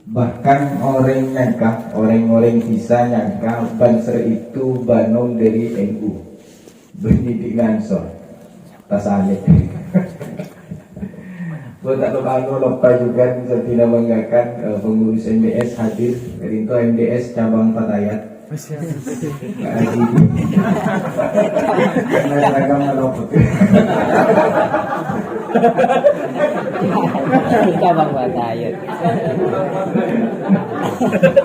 Bahkan orang bisa nyangka Banser itu banom dari NU, pendidikan Ansor, tas alik. Tak lupa juga bisa tidak banggakan pengurus MDS hadir, Rinto MDS cabang Patayat. Karena seragam melopot. Cabang Patayat.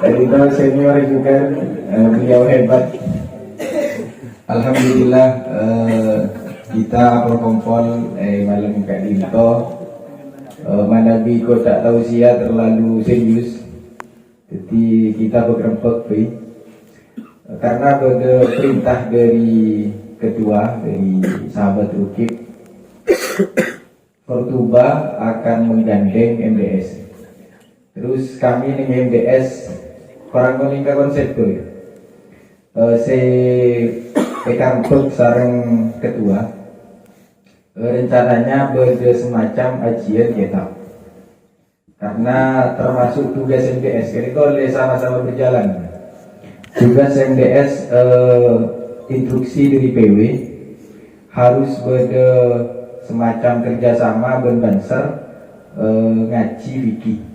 Rinto senior juga, beliau hebat. Alhamdulillah kita perkompol malam Kak Rinto. Manabi ko tak tahu sia terlalu serius, jadi kita berkerempek karena ada perintah dari ketua dari sahabat Rukib, Kortuba akan menggandeng MDS. Terus kami dengan MDS kurang meningkat konsep tuh. Saya sarang ketua. Rencananya semacam ajian kitab, karena termasuk tugas MDS. Jadi kalau sama-sama berjalan, tugas MDS instruksi dari PW harus semacam kerjasama dengan Banser ngaji Wiki,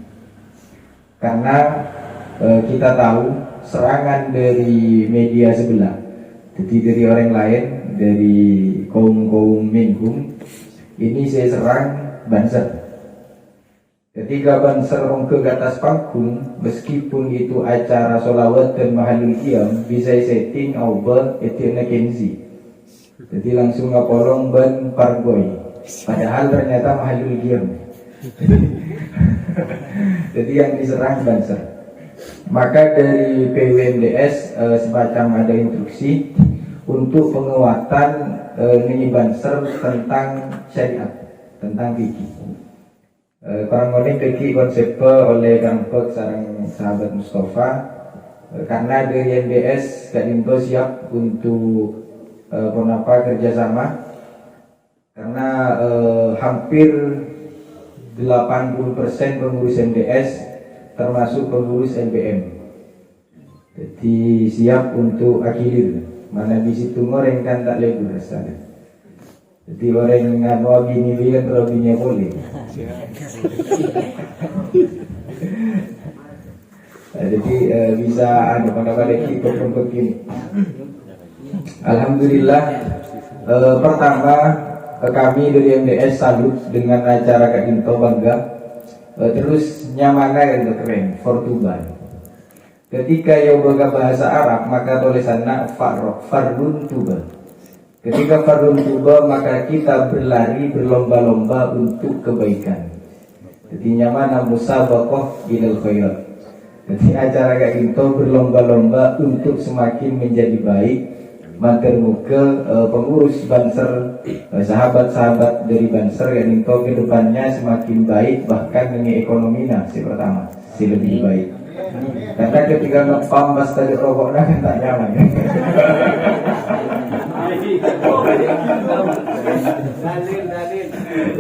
karena kita tahu serangan dari media sebelah, jadi dari orang lain, dari kaum Minggum ini saya serang Banser. Ketika Banser ke atas panggung, meskipun itu acara solawat dan mahalul qiyam, bisa setting over etina kenzi. Jadi langsung ngapolong ban pargoy, padahal ternyata mahalul qiyam. Jadi yang diserang Banser. Maka dari PWMDS semacam ada instruksi untuk penguatan Banser tentang syariat, tentang fikih. Kurang lebih fikih konsep oleh Gampek sarang sahabat Mustafa, karena dari MDS Kadinto siap untuk kerjasama, karena hampir 80% pengurus MDS termasuk pengurus MBM, jadi siap untuk akilir. Mana di situ orang kan tak lebih rasanya. Jadi orang yang mau gini dia terlalunya boleh. Jadi bisa ada pada kita begini. Alhamdulillah pertama kami dari MDS salut dengan acara Kak Dinto, bangga. Terus nyamana yang keren Fortuban. Ketika yang bahasa Arab maka tulisannya fardun tuba. Ketika fardun tuba maka kita berlomba-lomba untuk kebaikan. Jadi nyamana musabaqah ilal khairat. Jadi acara kayak gitu berlomba-lomba untuk semakin menjadi baik. Matur muga pengurus Banser, sahabat-sahabat dari Banser yang itu kedepannya semakin baik, bahkan dengan ekonominya pertama lebih baik. Karena ketika ngepam pas tadi rokoknya kan tak nyaman.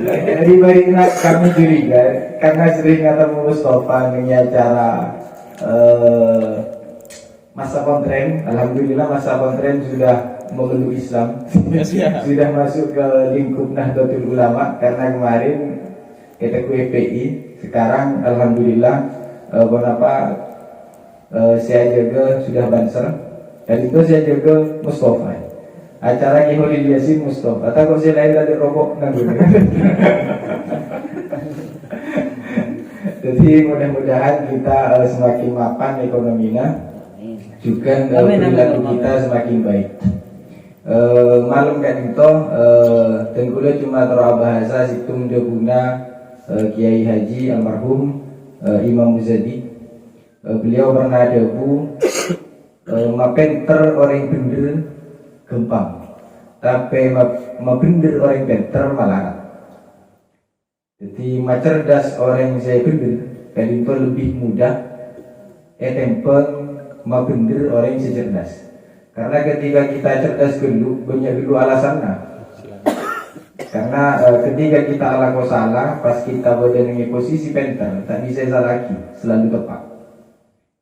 Jadi baiknya kami curiga karena sering ketemu Mustafa dengan acara masa kontren. Alhamdulillah masa kontren sudah memeluk Islam. Sudah masuk ke lingkup Nahdlatul Ulama, karena kemarin kita ke FPI. Sekarang alhamdulillah saya jaga sudah Banser, dan itu saya jaga Mustafa. Acara Kihulil Yasin Mustafa. Atau kok saya lain dari rokok nanggung. Jadi mudah-mudahan kita semakin mapan ekonominya, juga perilaku kita semakin baik. Malam kan itu tengkulah cuma terlalu bahasa situng deguna Kiai Haji almarhum Imam Muzadi. Beliau pernah debu mapenter orang bener gempang, tapi mapender orang penter malah. Jadi macerdas orang saya bener kan itu lebih mudah tempeng mapender orang cerdas. Karena ketika kita cerdas dulu banyak dulu alasannya. Karena ketika kita ala salah, pas kita berada di posisi penter, tak bisa salah lagi, selalu tepat.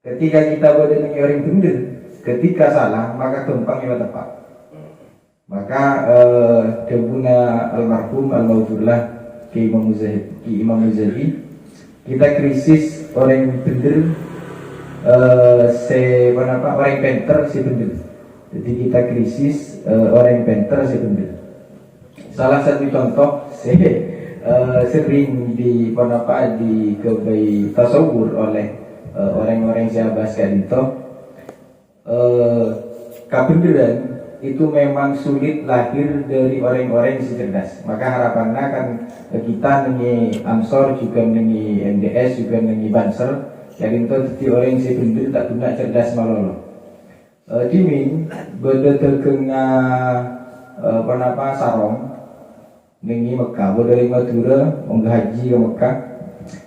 Ketika kita berada di orang benar, ketika salah maka gampang ia tepat. Maka debuna almarhum al-maghfurlah Ki Imam Muzahid, kita krisis orang benar, orang penter si benar. Jadi kita krisis orang penter si benar. Salah satu contoh sering di kebai tasawur oleh orang-orang sahabat sekali itu, kebenaran itu memang sulit lahir dari orang-orang yang cerdas. Maka harapannya kan kita nengi Ansor juga nengi MDS juga nengi Banser, jadi itu jadi orang yang benar tak guna cerdas malolo. Dimin beda terkena sarong nengi Mekah, dari Madura menghaji ke Mekah,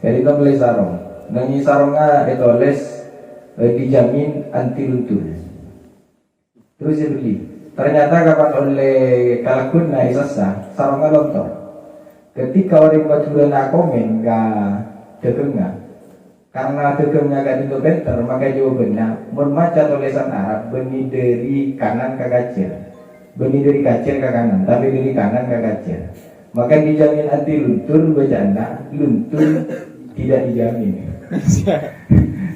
jadi itu beli sarong. Nengi sarongnya ditulis dijamin anti luntur. Terus dia beli. Ternyata kapan oleh kalakun na isasa sarongnya lontor. Ketika orang Madura nak komen degengnya, karena degengnya gak ditobenter, maka jawabannya membaca tulisan Arab benih dari kanan ke kacir. Benih dari kacir ke kanan, tapi dari kanan ke kacir. Maka dijamin anti luntur, bacaannya luntur tidak dijamin.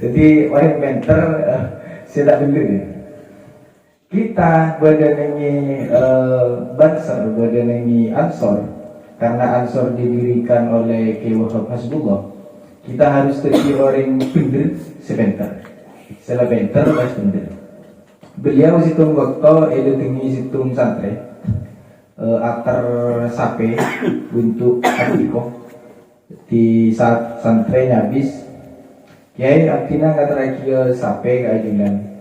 Jadi orang penter tidak benar. Kita berdanangi Banser, berdanangi Ansor, karena Ansor didirikan oleh Ki Wahab Hasbullah. Kita harus jadi orang benar sebentar, sebentar pas benar. Beliau situng waktu editingi situng santre, akar sape untuk adiko di saat santrenya habis. Kiai artinya nggak terakhir sape keajunan.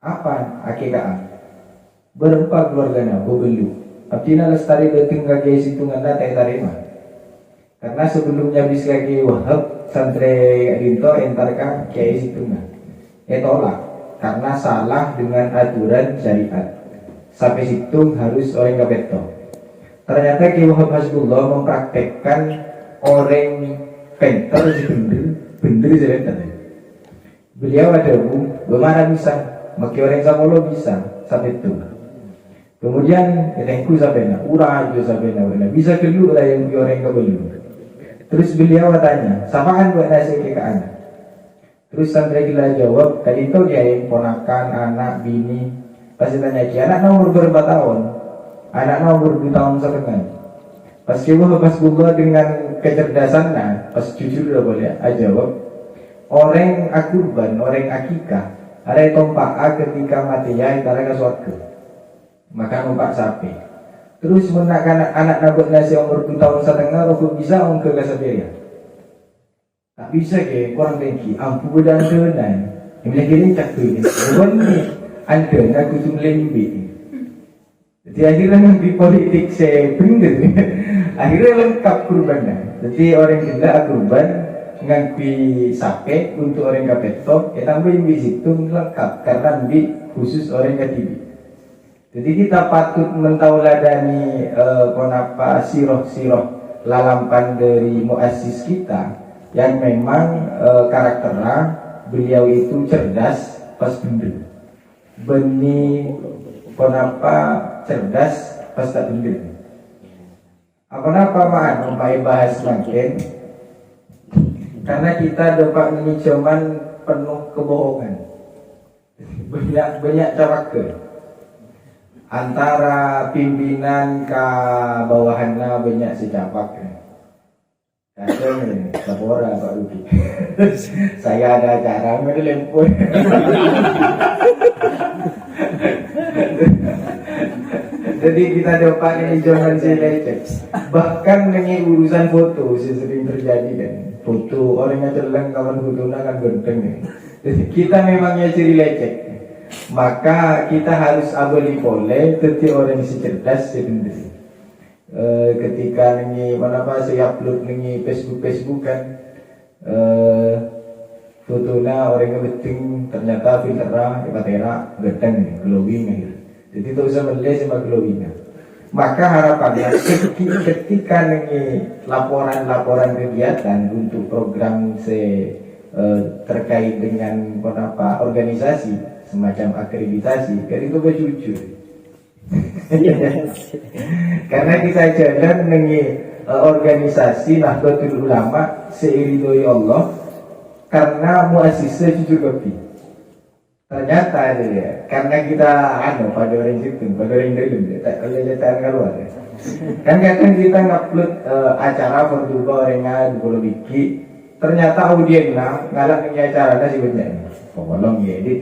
Apa akikah? Berapa keluarganya bobelu. Artinya lestari datang ke kiai situngan data tarima. Karena sebelumnya bisa kiai Wahab santre Rinto entarkan kiai situngan. Tolak karena salah dengan aturan syariat. Sampai situng harus orang kapeto. Ternyata kiai Wahab Hasbullah mempraktekkan orang penter bener sebentar. Beliau ada bagaimana bisa? Maki orang Samolo bisa sampai itu. Kemudian elengku sampai na, urah juga sampai na, bisa keluar lah yang orang kebelu. Terus beliau tanya, samaan buat nasi ke anak. Terus santri gila jawab, tadi itu dia yang ponakan, anak, bini. Pasti tanya ki, anak nomor berapa tahun? Anak nomor 2 tahun setengah. Pas kibu pas gua dengan kecerdasannya, pas jujur udah boleh, jawab, orang akurban, orang akikah. Ada tompak ketika mati ya antara ke surga. Maka numpak sapi. Terus menakan anak nabut nasi umur 2 tahun setengah, aku bisa ke Gasaberia. Tak bisa ke kurang tinggi. Ampu bedan tenan. Yang lagi cak tu ini. Bukan ni anda nak kutum lembi. Jadi akhirnya nanti politik saya bener. Akhirnya lengkap kurbannya. Jadi orang gila kurban ngangpi sape untuk orang kapeto, tambahin di situ lengkap karena di khusus orang katibi. Jadi kita patut mentauladani siroh lalampan dari muassis kita yang memang karakternya beliau itu cerdas pas bener. Benih cerdas pas tak bener. Apa maan bahas makin. Karena kita dapat ini cuman penuh kebohongan, banyak cawake antara pimpinan ke bawahannya banyak si capak. Kadang ini lapora Pak Rudi. Saya ada acara melempur. Jadi kita dapat ini cuman si lecek. Bahkan dengan urusan foto sering terjadi kan. Foto orangnya celeng kawan fotonya kan genteng ya. Jadi kita memangnya ciri lecek. Maka kita harus abali boleh tetapi orang si cerdas sendiri. Ketika nengi saya upload nengi Facebook kan fotonya orangnya beting ternyata filternya katera genteng glowing akhir. Jadi tak usah melihat sama glowingnya. Maka harapannya ketika nengi laporan-laporan kegiatan untuk program terkait dengan organisasi semacam akreditasi, kan itu jujur. Karena kita jalan nengi organisasi Nahdlatul Ulama seiridhoi Allah karena muasisnya jujur kopi. Ternyata ya, karena kita pada orang situ, pada orang dalam, tak kelihatan keluar. Kan kadang kita ngupload acara berdua orangnya di Wiki, ternyata audiennya ngalak dengan acaranya sih banyak. Tolong ya edit.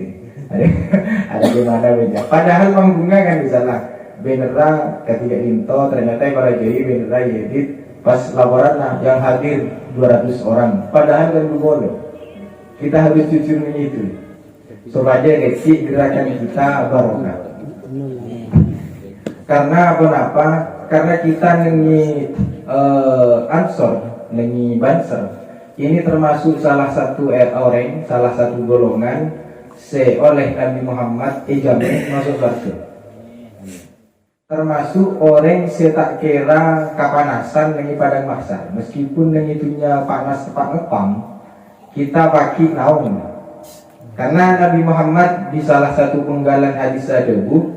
Ada gimana beda. Padahal panggungnya kan bisa lah. Benera ketika Dinto ternyata para jadi benera edit pas laporan yang hadir 200 orang. Padahal kan boleh. Kita harus jujur itu. Supaya kecil gerakan kita barokah. Karena apa? Karena kita nengi ansor, nengi banser. Ini termasuk salah satu orang, salah satu golongan oleh Nabi Muhammad jamin masuk surga. Termasuk orang tak kira kapanasan nengi padang mahsyar. Meskipun nengi itunya panas tepat ngepam, kita pakai naung. Karena Nabi Muhammad di salah satu penggalan hadis debu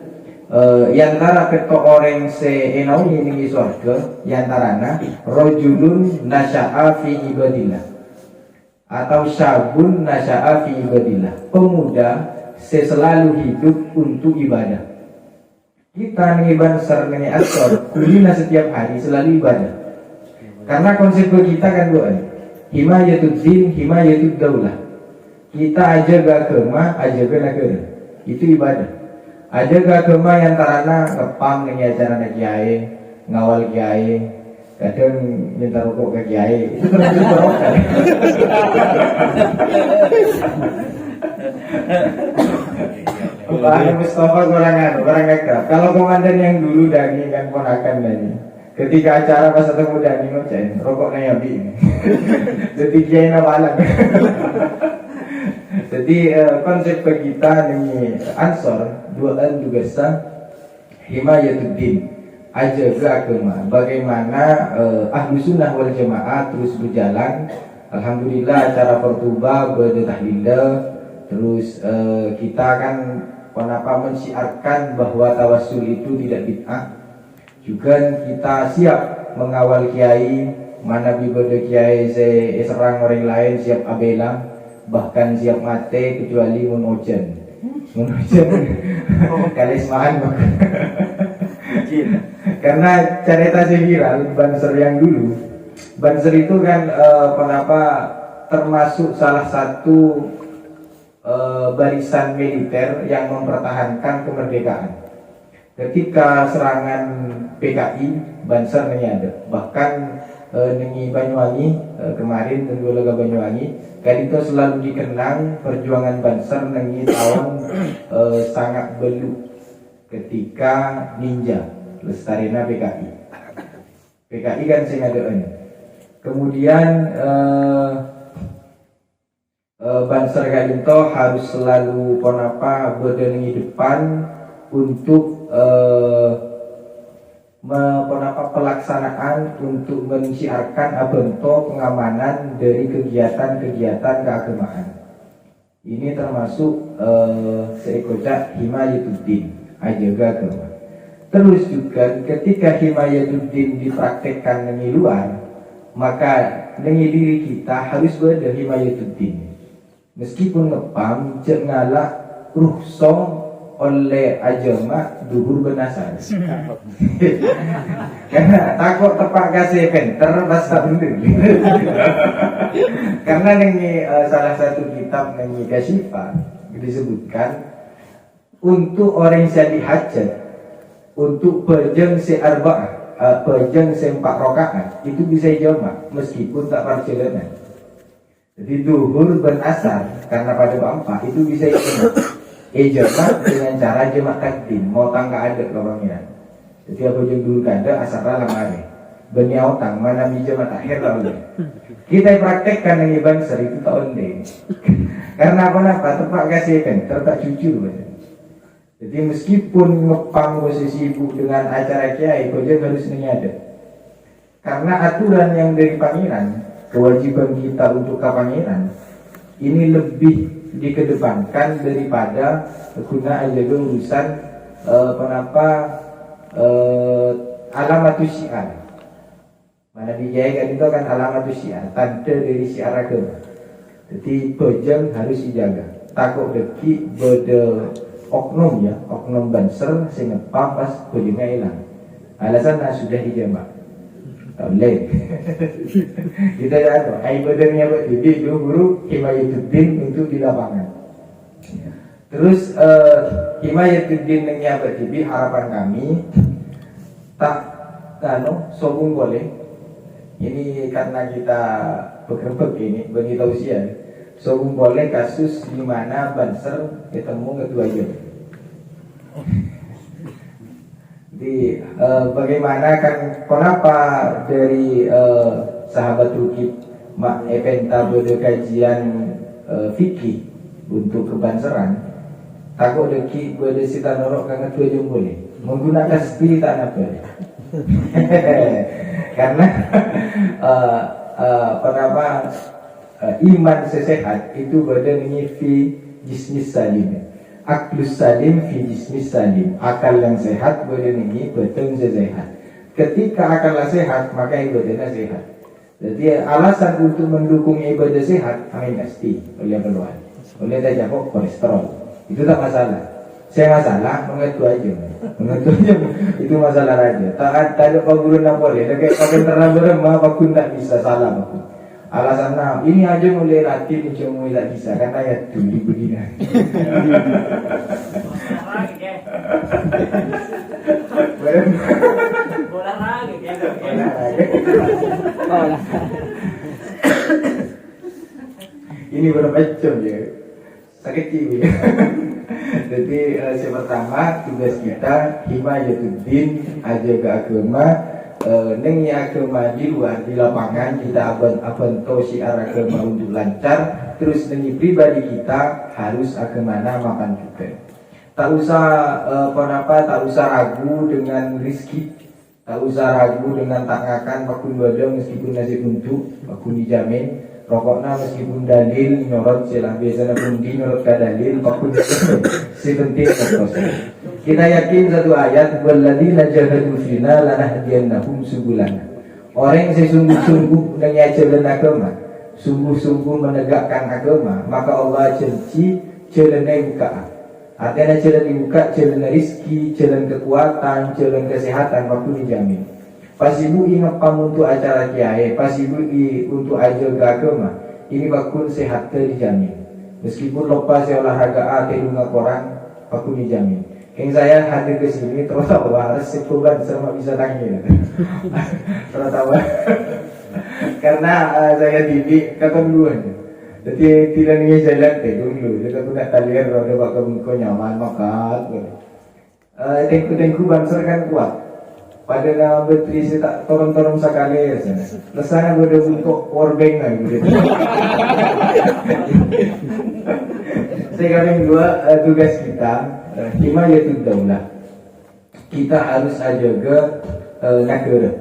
yantara ketok orang enauni ning surga yantarana rojulun nasya'a fi ibadillah atau syabun nasya'a fi ibadillah, pemuda selalu hidup untuk ibadah. Kita nih banser nih asor kulina setiap hari selalu ibadah. Karena konsep kita kan doa himayatud din himayatud daulah. Kita aja gak kema, aja ke negara. Itu ibadah. Aja gak kema yang tarana ngepam dengan acara kiai, ngawal kiai, kadang minta rokok ke kiai. Itu termasuk barokah. Pak Mustafa orang gagap. Kalau komandan yang dulu dani kan ponakan dani. Ketika acara pas ketemu dani ngocain, rokoknya yabi. Jadi kiai nawalan. Jadi konsep kita ini ansor duaan juga sah himayatuddin ajaga agama. Bagaimana ahlu sunnah wal jamaah terus berjalan. Alhamdulillah acara pertuba bertahlillah. Terus kita kan mensiarkan bahwa tawassul itu tidak bid'ah. Juga kita siap mengawal kiai, mana bibodo kiai serang orang lain siap abela. Bahkan siap mati kecuali munojen kalis mahan karena cerita viral banser yang dulu banser itu kan termasuk salah satu barisan militer yang mempertahankan kemerdekaan. Ketika serangan PKI banser ini ada, bahkan nengi Banyuwangi kemarin tentu lega Banyuwangi kan itu selalu dikenang perjuangan Banser nengi tahun sangat beluk ketika ninja lestarina PKI kan sing ada ini. Kemudian Banser kan itu harus selalu berdengi depan untuk pelaksanaan untuk mensiarkan bentuk pengamanan dari kegiatan-kegiatan keagamaan. Ini termasuk seekojak himayatuddin ajaga agama. Terus juga ketika himayatuddin dipraktekkan di luar, maka dengan diri kita harus berada himayatuddin. Meskipun ngepam cek ngalak ruhsong oleh agama duhur benasar. Karena takut tepak kasih penter basta bener. Karena ini salah satu kitab nengi Kasyifa disebutkan untuk orang yang dihajat untuk pejeng searba'ah pejeng sempak rokaat itu bisa jama meskipun tak perjalanan. Jadi duhur ben asar karena pada bampa itu bisa jama dengan cara jama takdim mau tangga ada lorongnya. Jadi apa yang dulu kada asar lah mare beniau tang mana jama takhir lah oleh. Kita praktekkan yang banser itu tahun deh. Karena apa tepak kasih kan tertak jujur. Jadi meskipun ngepang posisi ibu dengan acara kiai, Bojang harus ada. Karena aturan yang dari pangeran, kewajiban kita untuk ke pangeran, ini lebih dikedepankan daripada guna aja urusan alamatus syiar. Mana dijaya kan itu kan alamatus syiar, tanda dari syiar agama. Jadi Bojang harus dijaga. Takut deki bode oknum ya, oknum banser sehingga pas Bojangnya hilang. Alasan sudah dijambak. Boleh. Kita ada ibadarnya Pak Didi itu guru Himayatuddin untuk di lapangan. Terus Himayatuddin dengan Pak Didi harapan kami tak sombong boleh. Ini karena kita bekerja ini bagi tausiah. Sombong boleh kasus di mana banser ketemu ketua jam. Jadi bagaimana kan kenapa dari sahabat Rukib Mak Eventa bode kajian fikih untuk kebanseran takut deki bode sita norok kan ketua jom boleh menggunakan stili tak boleh karena iman sesehat itu bode mengifi jismis salim. Aklus salim fi jismis salim. Akal yang sehat badan ini badan sehat. Ketika akalnya sehat maka ibadahnya sehat. Jadi alasan untuk mendukung ibadah sehat kami pasti oleh keluar. Oleh tak jago kolesterol. Itu tak masalah. Saya masalah mengetu aja. Mengetu aja itu masalah aja. Tak ada guru nak boleh. Kayak pakai terang mah aku tak bisa salah aku. Alasan ini aja mulai latih cuma mulai tak bisa karena ya tuh begini. Ini baru macam ya sakit ciwi. Jadi yang pertama tugas kita Himayatuddin ajaga agama. Nengi agama di luar di lapangan kita aban syiar agama untuk lancar. Terus nengi pribadi kita harus agamana makan juga. Tak usah tak usah ragu dengan rizki, tak usah ragu dengan tangakan pakun badang meskipun nasi untuk pakun dijamin. Rokoknya meskipun dalil nyorot silah biasanya pundi nyorot ke dalil pakun si penting proses. Kita yakin satu ayat walladzina jahadu fina lanahdiyannahum subulana. Orang yang sungguh-sungguh dengan jalan agama, sungguh-sungguh menegakkan agama, maka Allah janji jalan buka. Artinya jalan dibuka, jalan rizki, jalan kekuatan, jalan kesehatan waktu dijamin. Pas ibu ingat kamu untuk acara kiai, pas ibu untuk ajar agama, ini bakun sehat dijamin. Meskipun lupa saya olahraga dunga koran, bakun dijamin. Yang saya hadir ke sini terutama harus sekolah sama bisa nangis. Terutama karena saya didik ketentuan. Jadi tidak ingin jalan dulu. Jadi aku nak talian roda bakal muka nyaman makan. Tengku banser kan kuat. Pada nama betri saya tak torong-torong sekali ya sana. Lesana boleh untuk powerbank lah gitu. Sekarang dua tugas kita Himayatul Daulah. Kita harus jaga negara.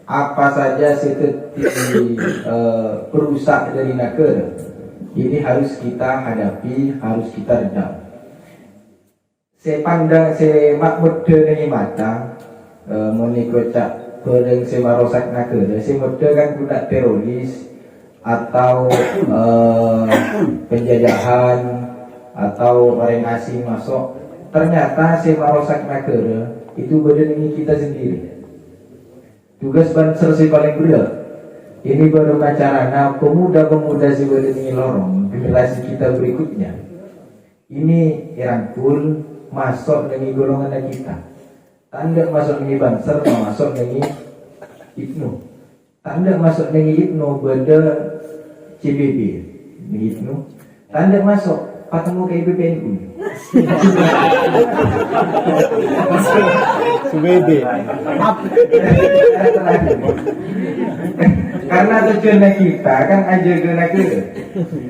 Apa saja seperti perusak dari negara ini harus kita hadapi, harus kita redam. Saya pandang, saya makmur dengan mata menikocak bereng saya merosak negara. Saya muda kan guna teroris atau penjajahan atau orang asing masuk. Ternyata saya merosak negara itu badan ini kita sendiri. Tugas banser si paling berat. Ini baru acara pemuda-pemuda si badan ini lorong generasi kita berikutnya. Ini rangkul masuk dengan golongan kita. Tanda masuk dengan banser, masuk dengan Ibnu. Tanda masuk dengan Ibnu beda CBB. Dengan Ibnu. Tanda masuk patemu ke IPPNU. CBB. Karena tujuan kita kan aja negara.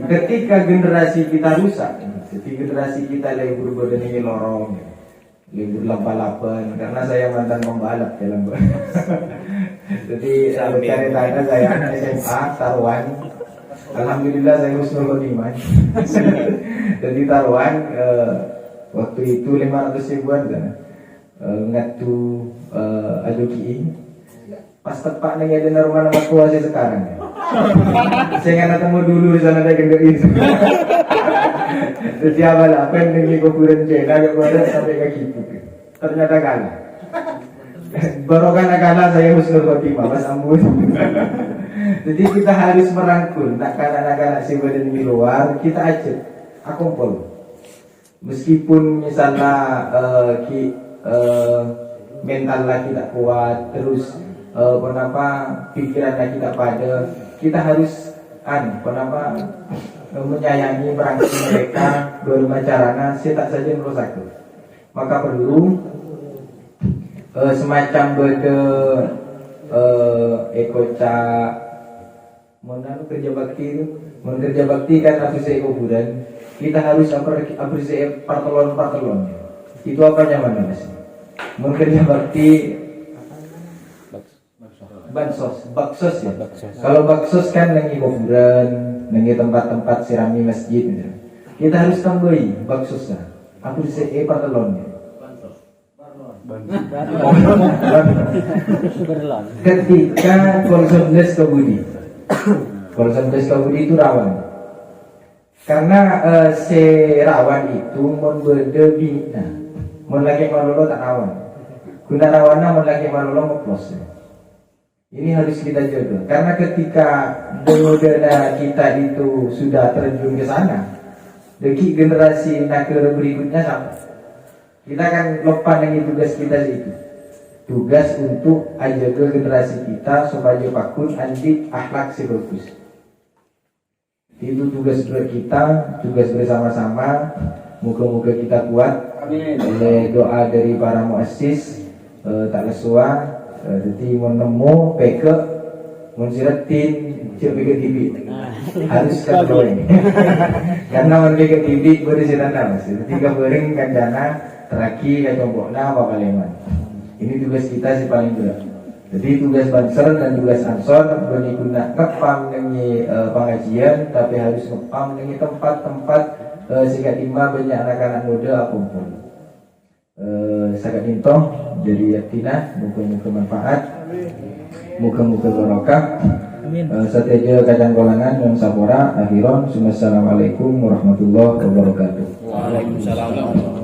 Ketika generasi kita rusak, Jadi generasi kita libur badan ini lorong, libur lapan karena saya mantan pembalap dalam jadi ceritanya saya SMA taruhan. Alhamdulillah saya husnul khotimah. Jadi taruhan waktu itu 500 ribuan kan, ngatu ajoki. Pas tepat nih ada normal nama tua saya sekarang. Saya nggak ketemu dulu di sana ada gendut itu. Jadi apa nih kuburan Cina gak boleh sampai kaki itu. Ternyata kalah. Baru kalah saya husnul khotimah Mas Ambun. Jadi kita harus merangkul, nak anak-anak si badan di luar kita ajak, akumpul. Meskipun misalnya mentalnya kita kuat, terus pikirannya kita pada, kita harus menyayangi merangkul mereka, bermacarana, tak saja merusak. Maka perlu semacam beda ekoca kerja bakti kan apresiasi kuburan. Kita harus apresiasi partelon. Itu apanya mana Mas? Kerja bakti baksos ya. Kalau baksos kan nengi kuburan, nengi tempat-tempat sirami masjid gitu. Kita harus tambahi baksosnya. Apresiasi partelonnya. Ketika konsentrasi kebudi, konsentrasi kebudi itu rawan, karena rawan itu membeda bina, lagi malolo tak rawan, guna rawannya lagi malolo meplos. Ini harus kita jaga, karena ketika budaya kita itu sudah terjun ke sana, deki generasi nakal berikutnya sama. Kita akan lupa dengan tugas kita itu. Tugas untuk ajaga generasi kita supaya pakun anti akhlak si bagus. Itu tugas kita, tugas bersama-sama. Moga-moga kita kuat. Oleh doa dari para muassis tak lesua. Jadi menemu peke mensiretin cek peke TV. Harus ketemu. Karena peke TV berisiran mas. Ketika bering kancana terakhir kayak contohnya apa kalimat. Ini tugas kita sih paling berat. Jadi tugas banser dan tugas ansor berguna ngepam dengan pengajian, tapi harus ngepam dengan tempat-tempat sehingga timah banyak anak-anak muda apapun. Sangat intoh jadi yaktina, muka-muka manfaat, muka-muka barokah. Sateja kadang kolangan yang sapora akhiron. Assalamualaikum warahmatullahi wabarakatuh. Waalaikumsalam.